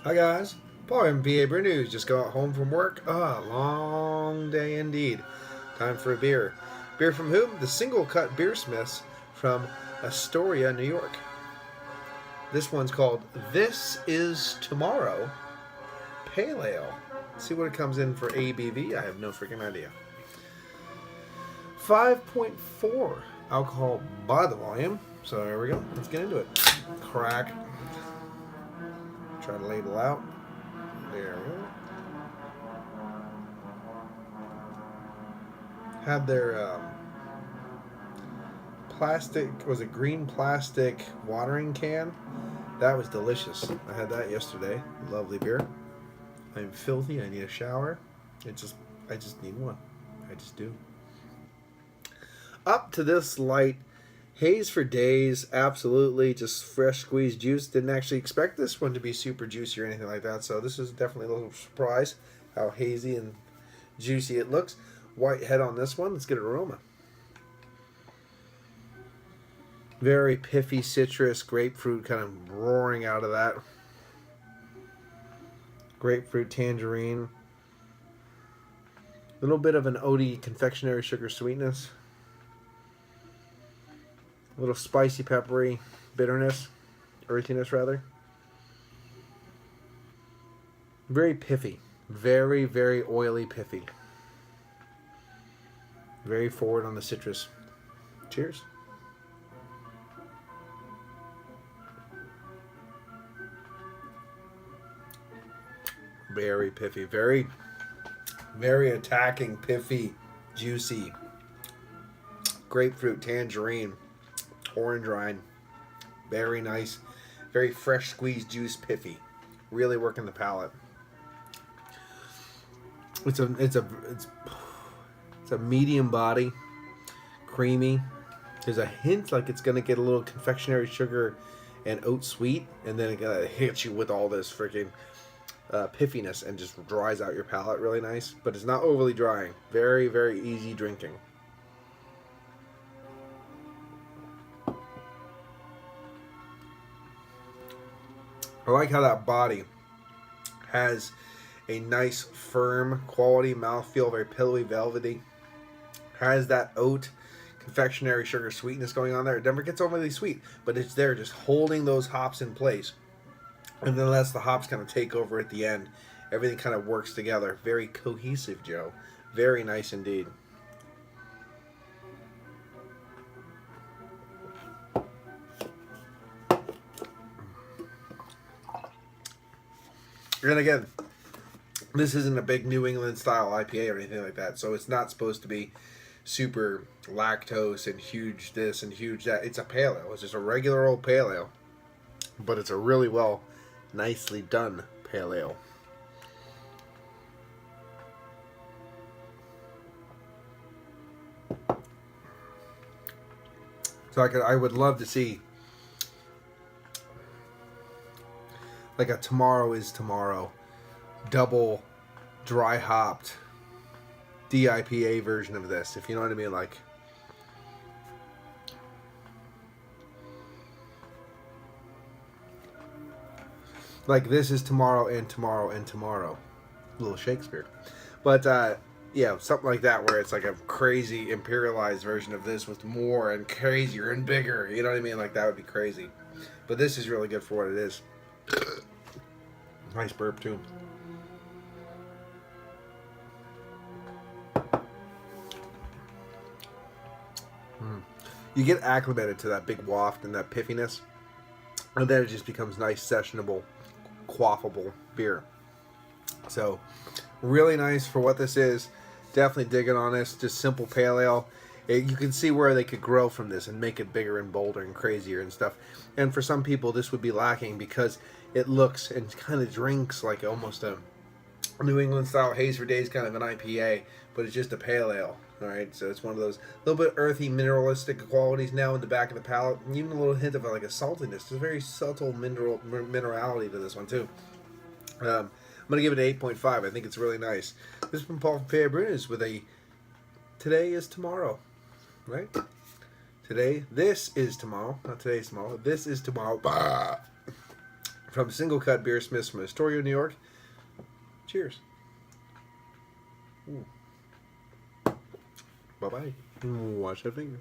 Hi guys, Paul from PABrewNews. Just got home from work. Long day indeed. Time for a beer. Beer from whom? The Singlecut Beersmiths from Astoria, New York. This one's called This Is Tomorrow Pale Ale. Let's see what it comes in for ABV. I have no freaking idea. 5.4 alcohol by the volume. So here we go. Let's get into it. Crack. Try to label out. There we go. Had their plastic, was it green plastic watering can? That was delicious. I had that yesterday. Lovely beer. I'm filthy. I need a shower. I just need one. I just do. Up to this light. Haze for days, absolutely, just fresh squeezed juice. Didn't actually expect this one to be super juicy or anything like that, so this is definitely a little surprise how hazy and juicy it looks. White head on this one. Let's get an aroma. Very piffy citrus, grapefruit kind of roaring out of that. Grapefruit, tangerine. A little bit of an oaty confectionery sugar sweetness. A little spicy, peppery bitterness, earthiness rather. Very piffy. Very, very oily piffy. Very forward on the citrus. Cheers. Very piffy. Very, very attacking, piffy, juicy. Grapefruit, tangerine. Orange rind, very nice, very fresh squeezed juice, piffy, really working the palate. It's a medium body, creamy. There's a hint like it's gonna get a little confectionery sugar and oat sweet, and then it gonna hit you with all this freaking piffiness and just dries out your palate really nice. But it's not overly drying. Very, very easy drinking. I like how that body has a nice, firm quality mouthfeel, very pillowy, velvety. Has that oat, confectionery sugar sweetness going on there. It never gets overly sweet, but it's there just holding those hops in place. And then lets the hops kind of take over at the end. Everything kind of works together. Very cohesive, Joe. Very nice indeed. And again, this isn't a big New England style IPA or anything like that, so it's not supposed to be super lactose and huge this and huge that. It's a pale ale. It's just a regular old pale ale, but it's a really well, nicely done pale ale. So I would love to see like a Tomorrow is Tomorrow double dry hopped DIPA version of this, if you know what I mean. Like this is tomorrow and tomorrow and tomorrow. A little Shakespeare. But yeah, something like that where it's like a crazy imperialized version of this with more and crazier and bigger. You know what I mean? Like that would be crazy. But this is really good for what it is. Nice burp too. You get acclimated to that big waft and that piffiness, and then it just becomes nice, sessionable, quaffable beer. So, really nice for what this is. Definitely digging on this. Just simple pale ale. You can see where they could grow from this and make it bigger and bolder and crazier and stuff. And for some people, this would be lacking because it looks and kind of drinks like almost a New England style haze for days kind of an IPA, but it's just a pale ale. All right, so it's one of those little bit earthy, mineralistic qualities now in the back of the palate, and even a little hint of like a saltiness. There's a very subtle minerality to this one too. I'm gonna give it an 8.5. I think it's really nice. This is from Paul from PABrewNews with a Today is Tomorrow, right? This is tomorrow. Not today's tomorrow. This is tomorrow. Bah! from Singlecut Beersmiths from Astoria, New York. Cheers. Bye-bye. Wash that finger.